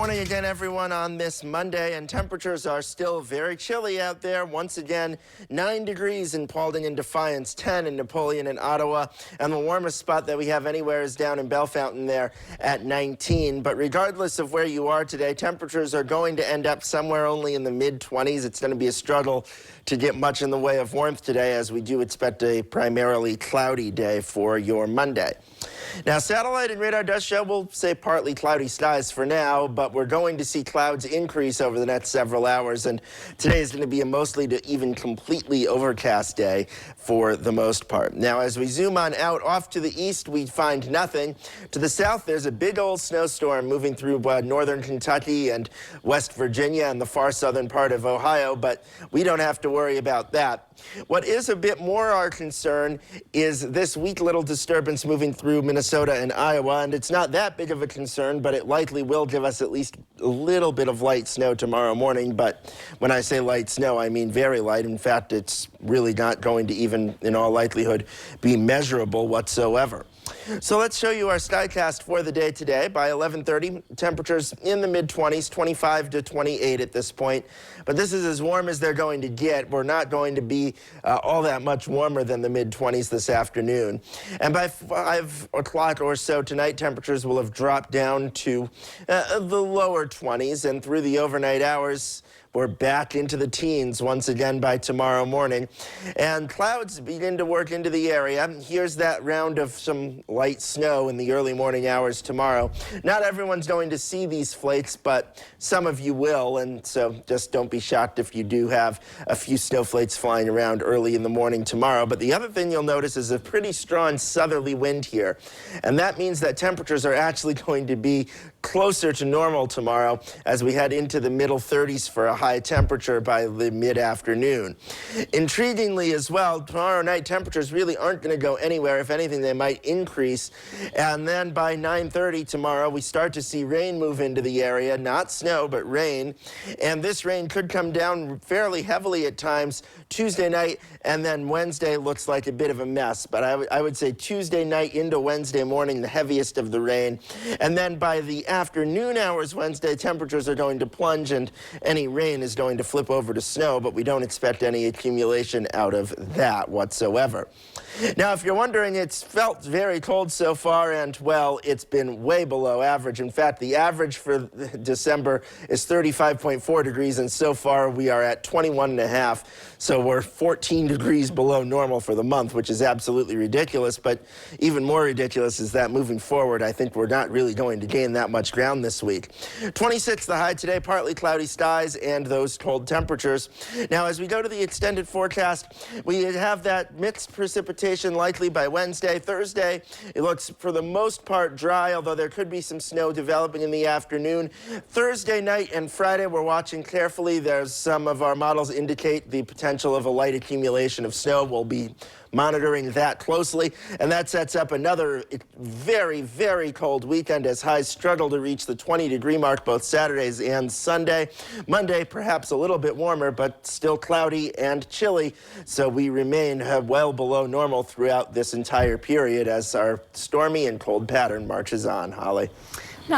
morning again, everyone, on this Monday, and temperatures are still very chilly out there. Once again, 9 degrees in Paulding and Defiance, 10 in Napoleon and Ottawa, and the warmest spot that we have anywhere is down in Bellefontaine there at 19. But regardless of where you are today, temperatures are going to end up somewhere only in the mid-20s. It's going to be a struggle to get much in the way of warmth today, as we do expect a primarily cloudy day for your Monday. Now, satellite and radar does show, we'll say, partly cloudy skies for now, but we're going to see clouds increase over the next several hours, and today is going to be a mostly to even completely overcast day for the most part. Now, as we zoom on out off to the east, we find nothing. To the south, there's a big old snowstorm moving through northern Kentucky and West Virginia and the far southern part of Ohio, but we don't have to worry about that. What is a bit more our concern is this weak little disturbance moving through Minnesota and Iowa, and it's not that big of a concern, but it likely will give us at least a little bit of light snow tomorrow morning. But when I say light snow, I mean very light. In fact, it's really not going to even, in all likelihood, be measurable whatsoever. So let's show you our skycast for the day today. By 11:30, temperatures in the mid-20s, 25 to 28 at this point. But this is as warm as they're going to get. We're not going to be all that much warmer than the mid-20s this afternoon. And by 5 o'clock or so tonight, temperatures will have dropped down to the lower 20s. And through the overnight hours, we're back into the teens once again by tomorrow morning. And clouds begin to work into the area. Here's that round of some light snow in the early morning hours tomorrow. Not everyone's going to see these flakes, but some of you will. And so just don't be shocked if you do have a few snowflakes flying around early in the morning tomorrow. But the other thing you'll notice is a pretty strong southerly wind here. And that means that temperatures are actually going to be closer to normal tomorrow as we head into the middle 30s for a high temperature by the mid-afternoon. Intriguingly as well, tomorrow night temperatures really aren't going to go anywhere. If anything, they might increase. And then by 9:30 tomorrow, we start to see rain move into the area. Not snow, but rain. And this rain could come down fairly heavily at times Tuesday night, and then Wednesday looks like a bit of a mess. But I would say Tuesday night into Wednesday morning, the heaviest of the rain. And then by the afternoon hours Wednesday, temperatures are going to plunge, and any rain is going to flip over to snow, but we don't expect any accumulation out of that whatsoever. Now, if you're wondering, it's felt very cold so far, and, well, it's been way below average. In fact, the average for December is 35.4 degrees, and so far we are at 21.5. So we're 14 degrees below normal for the month, which is absolutely ridiculous. But even more ridiculous is that moving forward, I think we're not really going to gain that much ground this week. 26 the high today, partly cloudy skies and those cold temperatures. Now, as we go to the extended forecast, we have that mixed precipitation likely by Wednesday. Thursday, it looks for the most part dry, although there could be some snow developing in the afternoon. Thursday night and Friday, we're watching carefully. There's some of our models indicate the potential of a light accumulation of snow. We'll be monitoring that closely, and that sets up another very, very cold weekend as highs struggle to reach the 20-degree mark both Saturdays and Sunday. Monday, perhaps a little bit warmer, but still cloudy and chilly, so we remain well below normal throughout this entire period as our stormy and cold pattern marches on. Holly.